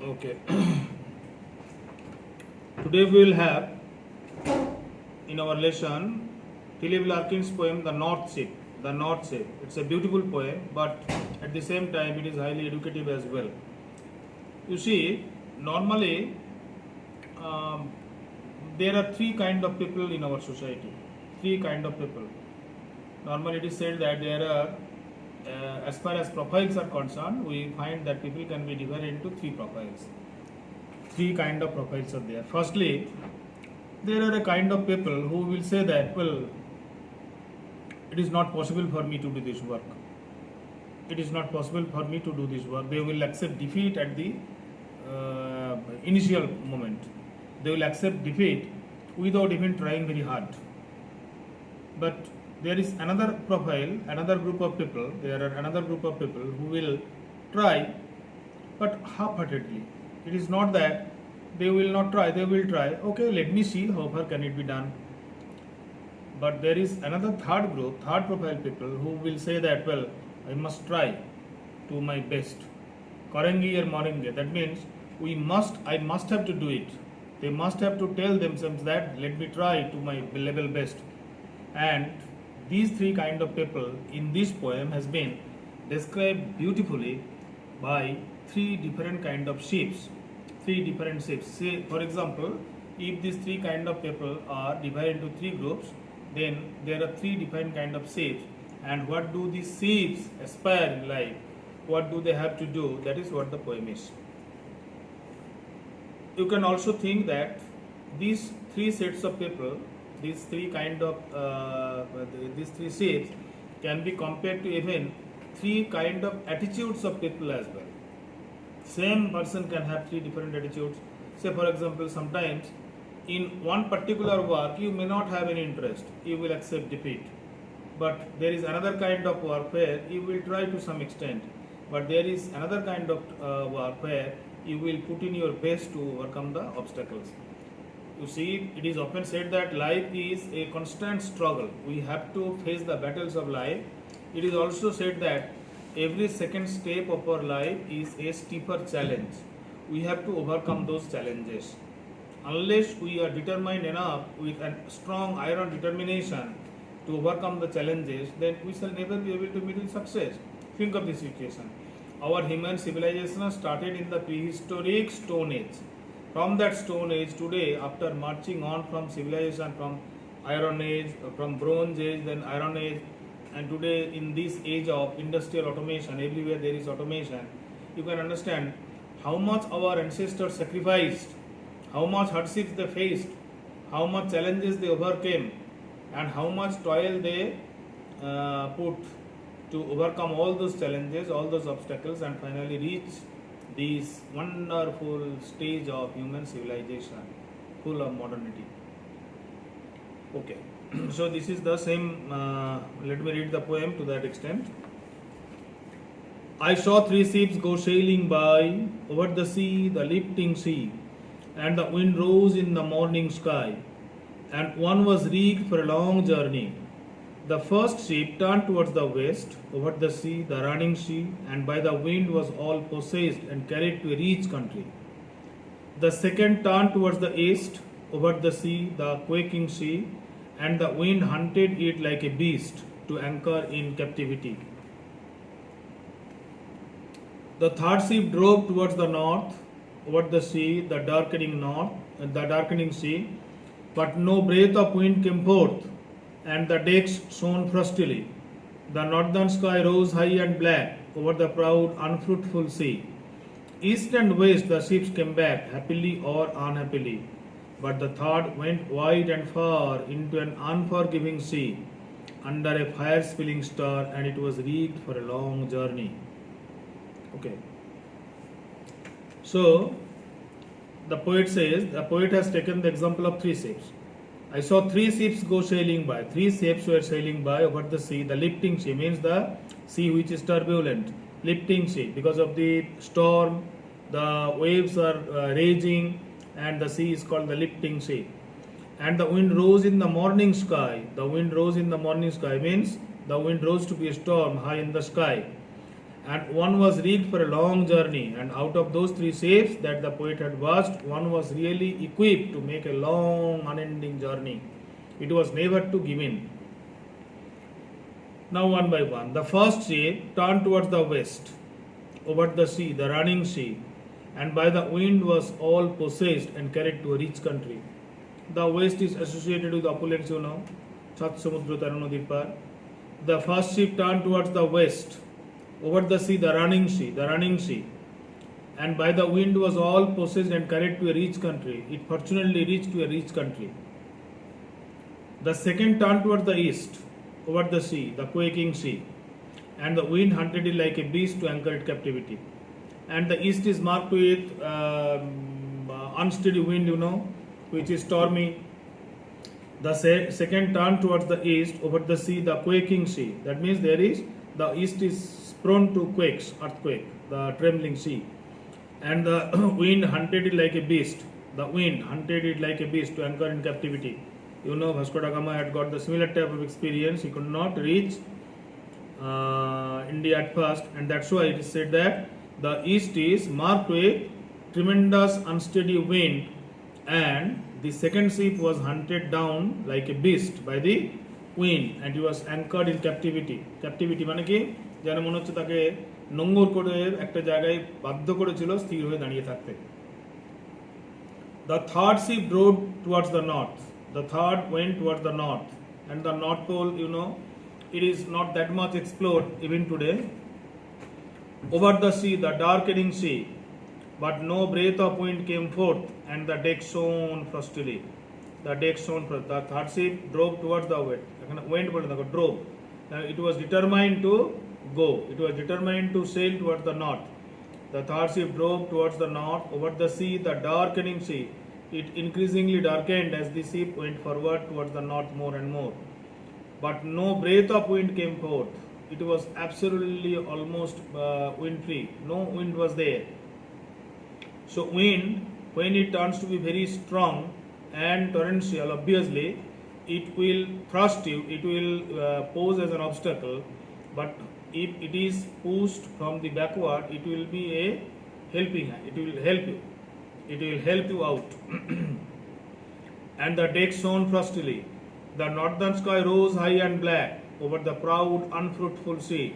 Okay. Today we will have in our lesson Philip Larkin's poem The North Ship. The North Ship. It's a beautiful poem, but at the same time it is highly educative as well. You see, normally there are three kind of people in our society. Three kind of people. Normally it is said that there are, as far as profiles are concerned, we find that people can be divided into three profiles. Three kind of profiles are there. Firstly, there are a kind of people who will say that, well, it is not possible for me to do this work. It is not possible for me to do this work. They will accept defeat at the initial moment. They will accept defeat without even trying very hard. But there is another profile, another group of people, there are another group of people who will try, but half-heartedly. It is not that they will not try, they will try, okay, let me see how far can it be done. But there is another third group, third profile people who will say that, well, I must try to my best. Karangi or Moringe, that means I must have to do it. They must have to tell themselves that, let me try to my level best. And these three kind of people in this poem has been described beautifully by three different kind of ships. Three different ships. Say, for example, if these three kind of people are divided into three groups, then there are three different kind of ships. And what do these ships aspire in life? What do they have to do? That is what the poem is. You can also think that these three sets of people, these three kind of these three shapes can be compared to even three kind of attitudes of people as well. Same person can have three different attitudes. Say for example, sometimes in one particular work you may not have any interest, you will accept defeat. But there is another kind of work where you will try to some extent. But there is another kind of work where you will put in your best to overcome the obstacles. You see, it is often said that life is a constant struggle. We have to face the battles of life. It is also said that every second step of our life is a steeper challenge. We have to overcome those challenges. Unless we are determined enough with a strong iron determination to overcome the challenges, then we shall never be able to meet with success. Think of this situation. Our human civilization started in the prehistoric Stone Age. From that Stone Age, today, after marching on from civilization, from Iron Age, from Bronze Age, then Iron Age, and today in this age of industrial automation, everywhere there is automation, you can understand how much our ancestors sacrificed, how much hardships they faced, how much challenges they overcame, and how much toil they put to overcome all those challenges, all those obstacles, and finally reach this wonderful stage of human civilization, full of modernity. Okay, so this is the same, let me read the poem to that extent. I saw three ships go sailing by, over the sea, the lifting sea, and the wind rose in the morning sky, and one was rigged for a long journey. The first ship turned towards the west, over the sea, the running sea, and by the wind was all possessed and carried to a rich country. The second turned towards the east, over the sea, the quaking sea, and the wind hunted it like a beast to anchor in captivity. The third ship drove towards the north, over the sea, the darkening sea, but no breath of wind came forth, and the decks shone frostily. The northern sky rose high and black over the proud, unfruitful sea. East and west the ships came back, happily or unhappily. But the third went wide and far into an unforgiving sea, under a fire-spilling star, and it was rigged for a long journey. Okay. So, the poet says, the poet has taken the example of three ships. I saw three ships go sailing by. Three ships were sailing by over the sea. The lifting sea means the sea which is turbulent. Lifting sea, because of the storm, the waves are raging, and the sea is called the lifting sea. And the wind rose in the morning sky. The wind rose in the morning sky means the wind rose to be a storm high in the sky. and one was rigged for a long journey. And out of those three ships that the poet had watched, one was really equipped to make a long, unending journey. It was never to give in. Now, one by one, the first ship turned towards the west, over the sea, the running sea, and by the wind was all possessed and carried to a rich country. The west is associated with opulence, you know, Sat Samudra Tara Nadir Par. The first ship turned towards the west, over the sea, the running sea, and by the wind was all possessed and carried to a rich country. It fortunately reached to a rich country. The second turned towards the east, over the sea, the quaking sea, and the wind hunted it like a beast to anchor it captivity. And the east is marked with unsteady wind, you know, which is stormy. The second turned towards the east, over the sea, the quaking sea. That means the east is prone to quakes, earthquake, the trembling sea. And the wind hunted it like a beast. The wind hunted it like a beast to anchor in captivity. You know, Vasco da Gama had got the similar type of experience. He could not reach India at first, and that's why it is said that the east is marked with tremendous unsteady wind, and the second ship was hunted down like a beast by the wind, and he was anchored in captivity. Captivity মানে কি, যেন মনে হচ্ছে তাকে নোঙ্গর করে একটা জায়গায় বাধ্য করেছিল স্থির হয়ে দাঁড়িয়ে থাকতে। The third ship drove towards the north. The third went towards the north, and the North Pole, you know, it is not that much explored even today. Over the sea, the darkening sea, but no breath of wind came forth, and the deck shone frostily. The deck shone frostily. The third ship drove towards the west. Drove. It was determined to go. It was determined to sail towards the north. The third ship drove towards the north. Over the sea, the darkening sea, it increasingly darkened as the ship went forward towards the north more and more. But no breath of wind came forth. It was absolutely almost wind free. No wind was there. So wind, when it turns to be very strong and torrential, obviously it will thrust you, it will pose as an obstacle. But if it is pushed from the backward, it will be a helping hand. It will help you. It will help you out. And the deck shone frostily. The northern sky rose high and black over the proud, unfruitful sea.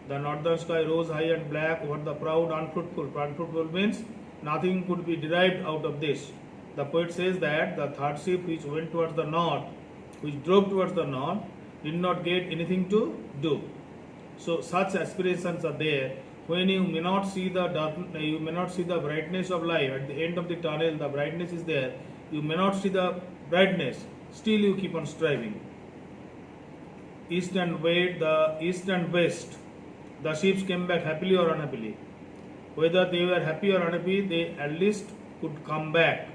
The northern sky rose high and black over the proud, unfruitful. Unfruitful means nothing could be derived out of this. The poet says that the third ship which went towards the north, which drove towards the north, did not get anything to do. So such aspirations are there. When you may not see the you may not see the brightness of life at the end of the tunnel. The brightness is there. You may not see the brightness. Still, you keep on striving. East and west, the ships came back happily or unhappily. Whether they were happy or unhappy, they at least could come back.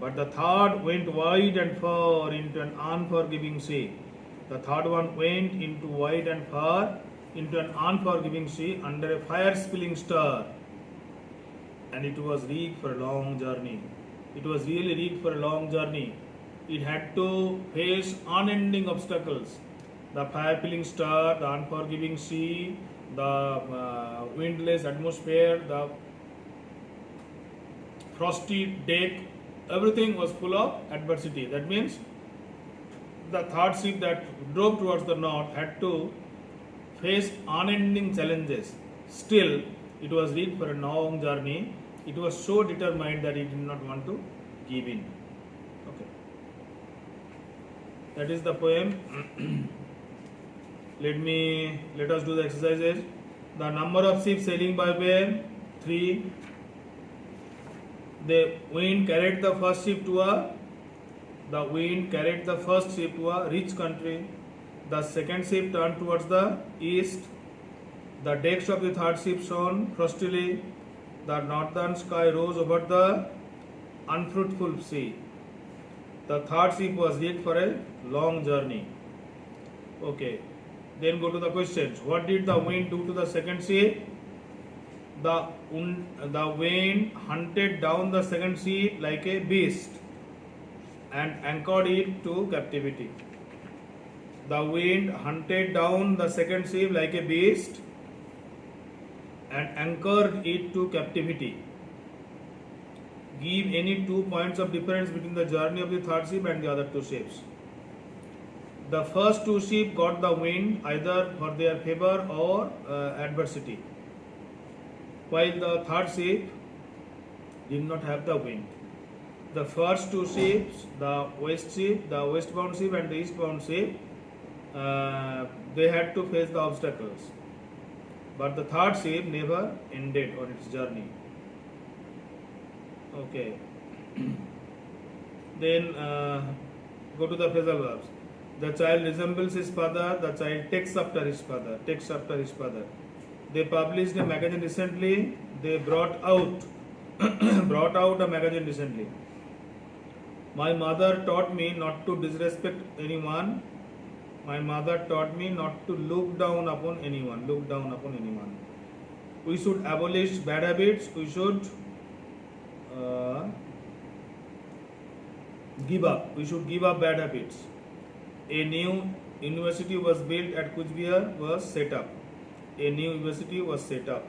But the third went wide and far into an unforgiving sea. The third one went into wide and far into an unforgiving sea under a fire-spilling star. And it was rigged for a long journey. It was really rigged for a long journey. It had to face unending obstacles. The fire-spilling star, the unforgiving sea, the windless atmosphere, the frosty deck, everything was full of adversity. That means the third ship that drove towards the north had to face unending challenges. Still, it was rigged for a long journey. It was so determined that it did not want to give in. Okay. That is the poem. Let us do the exercises. The number of ships sailing by way, 3. The wind carried the first ship to a rich country. The second ship turned towards the east. The decks of the third ship shone frostily. The northern sky rose over the unfruitful sea. The third ship was rigged for a long journey. Okay. Then go to the questions. What did the wind do to the second ship? The wind hunted down the second ship like a beast and anchored it to captivity. The wind hunted down the second ship like a beast and anchored it to captivity. Give any 2 points of difference between the journey of the third ship and the other two ships. The first two ships got the wind either for their favor or adversity, while the third ship did not have the wind. The first two ships, the westbound ship and the eastbound ship, they had to face the obstacles. But the third ship never ended on its journey. Okay. Then go to the phrasal verbs. The child resembles his father. The child takes after his father. Takes after his father. They published a magazine recently. They brought out a magazine recently. My mother taught me not to disrespect anyone. My mother taught me not to look down upon anyone. Look down upon anyone. We should abolish bad habits. We should give up. We should give up bad habits. A new university was built at Cooch Behar, was set up. A new university was set up.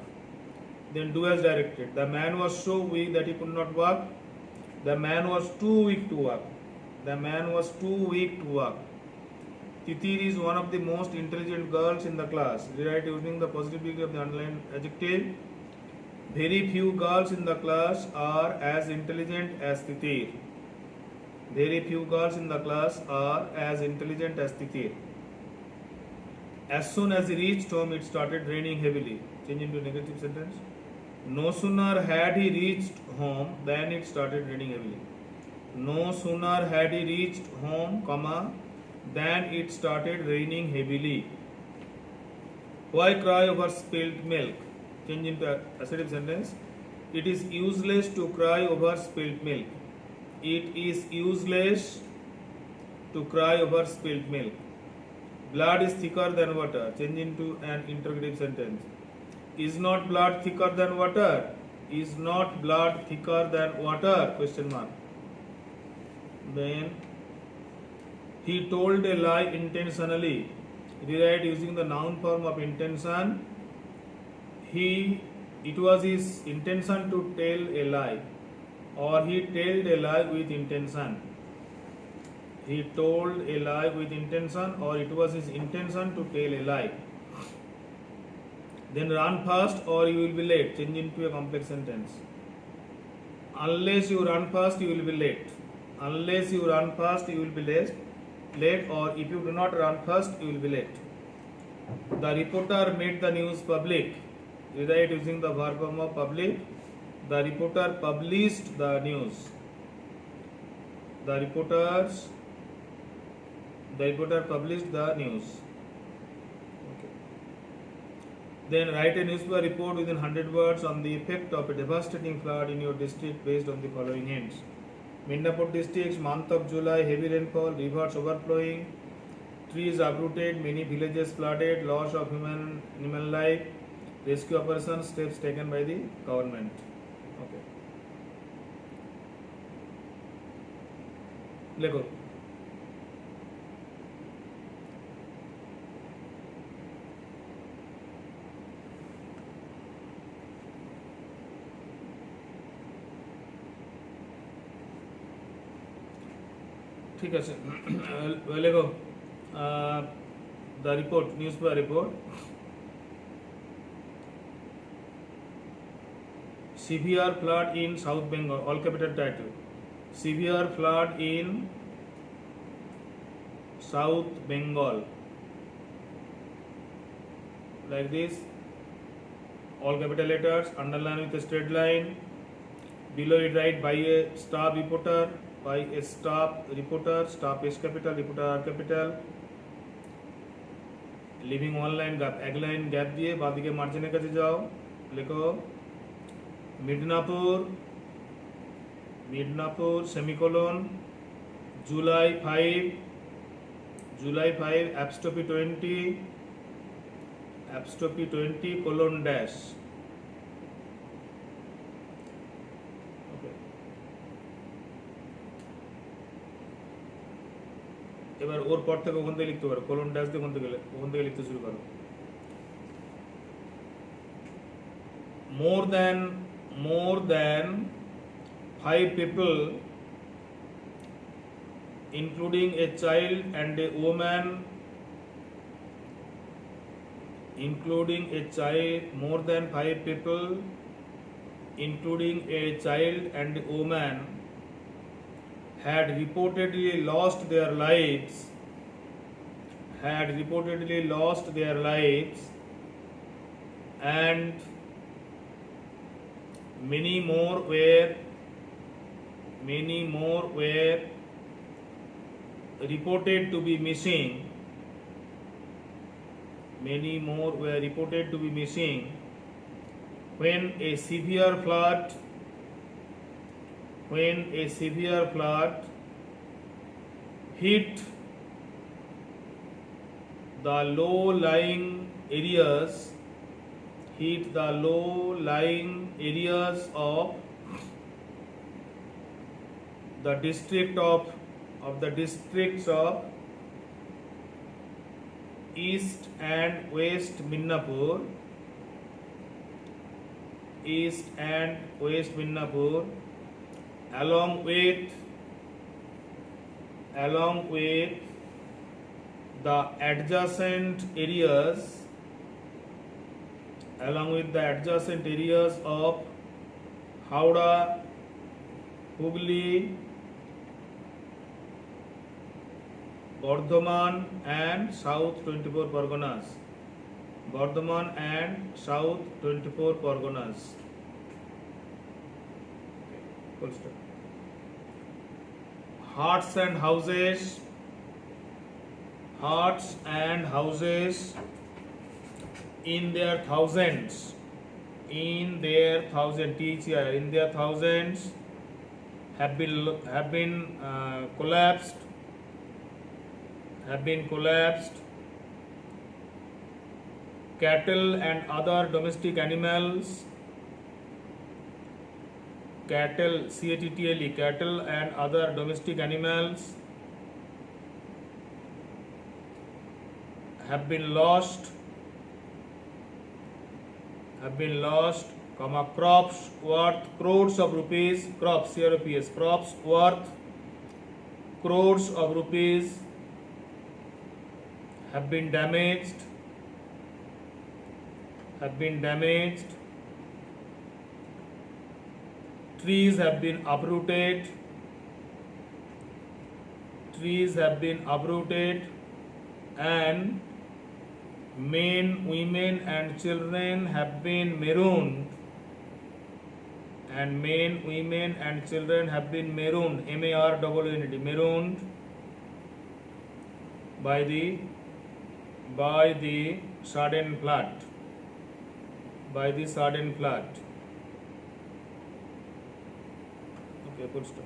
Then do as directed. The man was so weak that he could not walk. The man was too weak to walk. The man was too weak to walk. Titir is one of the most intelligent girls in the class. Rewrite using the positive degree of the underlined adjective. Very few girls in the class are as intelligent as Titir. Very few girls in the class are as intelligent as Titir. As soon as he reached home, it started raining heavily. Change into negative sentence. No sooner had he reached home than it started raining heavily. No sooner had he reached home, comma, than it started raining heavily. Why cry over spilled milk? Change into assertive sentence. It is useless to cry over spilled milk. It is useless to cry over spilled milk. Blood is thicker than water. Change into an interrogative sentence. Is not blood thicker than water? Is not blood thicker than water? Question mark. Then he told a lie intentionally. Rewrite using the noun form of intention. It was his intention to tell a lie, or he told a lie with intention. He told a lie with intention, or it was his intention to tell a lie. Then run fast or you will be late. Change into a complex sentence. Unless you run fast, you will be late. Unless you run fast, you will be late, or if you do not run fast, you will be late. The reporter made the news public. Rewrite using the verb form of public. The reporter published the news. The reporter published the news. Okay. Then write a newspaper report within 100 words on the effect of a devastating flood in your district based on the following hints. Midnapur district, month of July, heavy rainfall, rivers overflowing, trees uprooted, many villages flooded, loss of animal life, rescue operations, steps taken by the government. Okay. Lego. ঠিক আছে লেখো the report, newspaper report. Severe flood in South Bengal, all capital title. Severe flood in South Bengal, like this, all capital letters, underline with a straight line. Below it write by a staff reporter, by a staff reporter, staff is capital, reporter are capital. Leaving one line gap, एक line gap दिए बादिके margin के काছে जाओ, लिखो Midnapur semicolon July 5 abstopy 20 colon dash. এবার ওর পর থেকে ওখান থেকে লিখতে পারো, কোলন ড্যাশ দিয়ে ওখান থেকে লিখতে শুরু করো। more than 5 people, including a child and a woman, more than 5 people, including a child and a woman, had reportedly lost their lives, and many more were reported to be missing. When a severe flood hit the low-lying areas of the districts of East and West Midnapur, along with the adjacent areas of Howrah, Hooghly, Bardhaman and South 24 Parganas. Full stop. Huts and houses in their thousands, have been collapsed. Cattle and other domestic animals, cattle and other domestic animals have been lost, crops worth crores of rupees, crops worth crores of rupees have been damaged. Trees have been uprooted, and men, women and children have been marooned. Marooned by the sudden flood. Okay, full stop.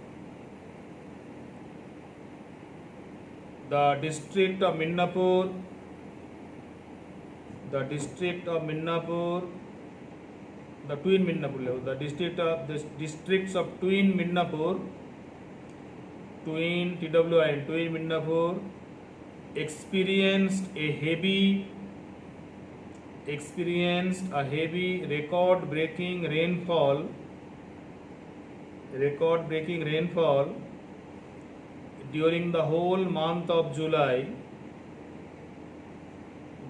The district of Midnapur, the districts of Twin Midnapur, Twin Midnapur experienced a heavy record-breaking rainfall during the whole month of July.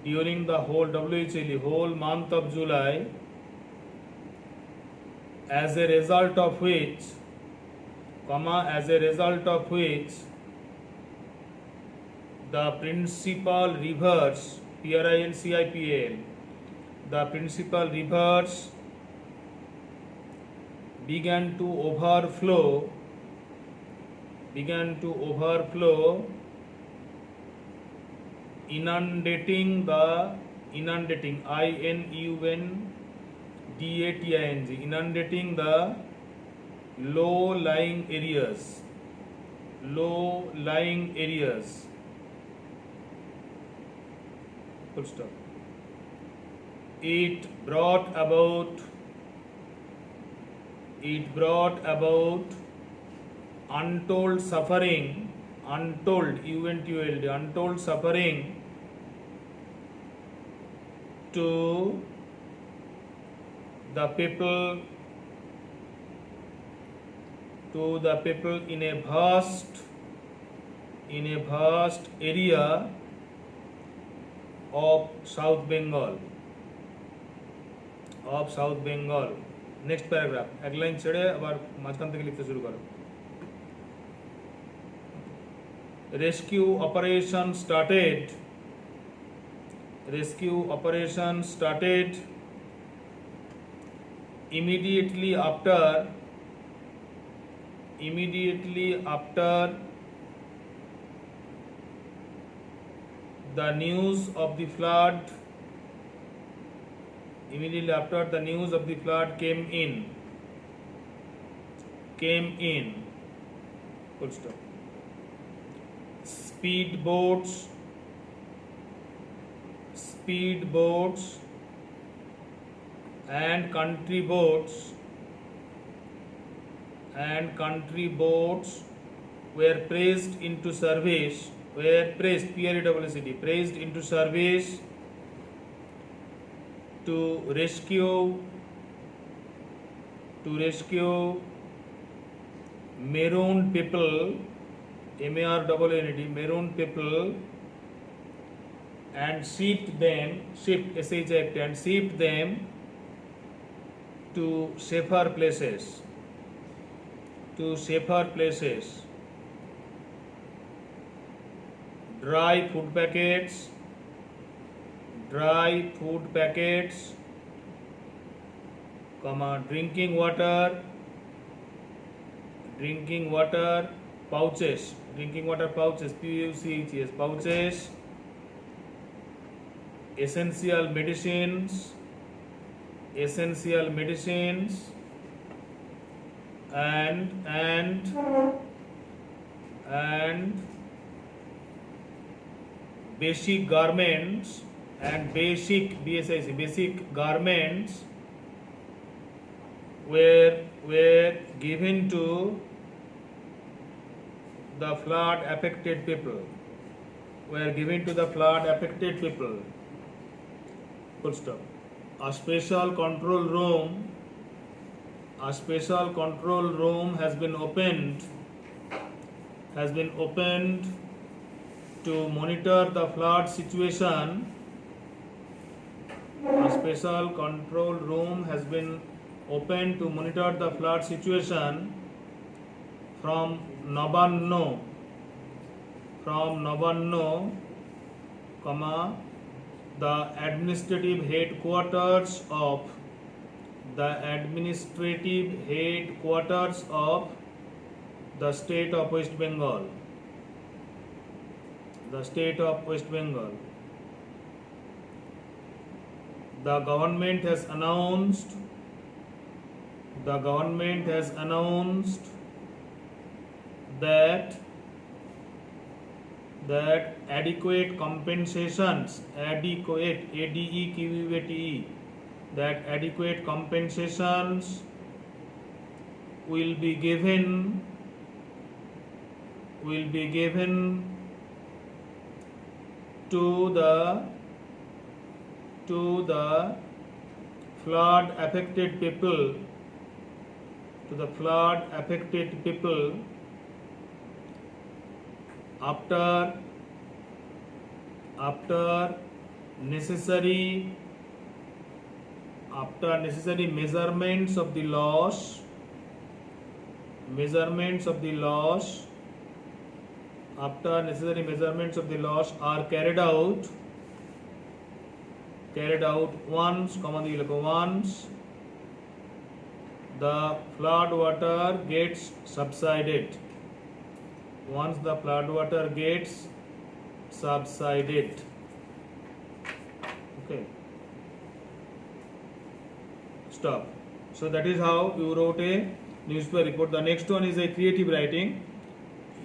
Whole month of July, as a result of which the principal rivers, the principal rivers began to overflow, inundating the low-lying areas. Full stop. It brought about untold suffering to the people in a vast area of South Bengal. Next paragraph. एक line छेड़े आबार माঝখান থেকে লিখতে শুরু করো. Rescue operation started immediately after the news of the flood came in. Full stop. Speedboats and country boats were praised into service to rescue marooned people, marooned people, and shipped them to safer places. Dry food packets, drinking water pouches, PUCHS pouches, essential medicines and basic garments were given to the flood affected people. Full stop. A special control room has been opened to monitor the flood situation. A special control room has been opened to monitor the flood situation from Nabanno, the administrative headquarters of the state of West Bengal. The government has announced that adequate compensations will be given to the flood affected people after necessary measurements of the loss are carried out once the flood water gets subsided. Okay, stop. So that is how you wrote a newspaper report. The next one is a creative writing.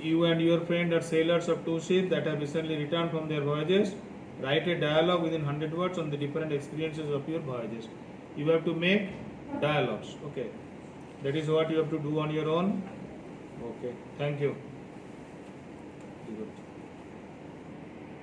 You and your friend are sailors of two ships that have recently returned from their voyages. Write a dialogue within 100 words on the different experiences of your voyages. You have to make dialogues. Okay, that is what you have to do on your own. Okay, thank you.